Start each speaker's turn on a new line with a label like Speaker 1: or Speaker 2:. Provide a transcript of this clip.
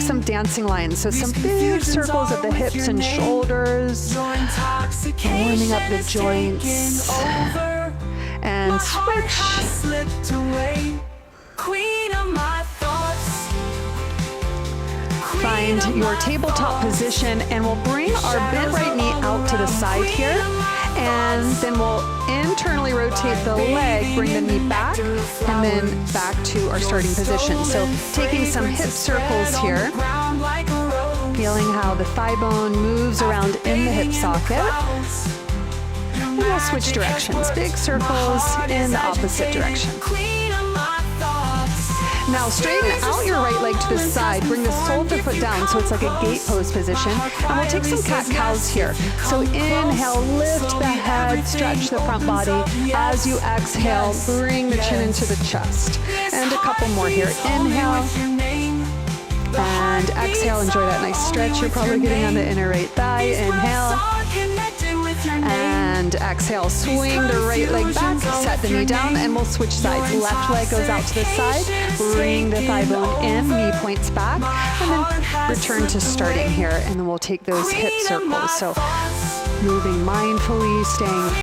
Speaker 1: some dancing lines. So some big circles of the hips and shoulders, warming up the joints, and switch. Find your tabletop position, and we'll bring our bent right knee out to the side here, and then we'll internally rotate the leg, bring the knee back, and then back to our starting position. So taking some hip circles here, feeling how the thigh bone moves around in the hip socket. And we'll switch directions, big circles in the opposite direction. Now straighten out your right leg to the side, bring the sole of the foot down so it's like a gate pose position, and we'll take some cat-cows here. So inhale, lift the head, stretch the front body. As you exhale, bring the chin into the chest. And a couple more here. Inhale, and exhale, enjoy that nice stretch. You're probably getting on the inner right thigh. Inhale, and exhale, swing the right leg back, set the knee down, and we'll switch sides. Left leg goes out to the side, bring the thigh bone in, knee points back, and then return to starting here, and then we'll take those hip circles. So moving mindfully, staying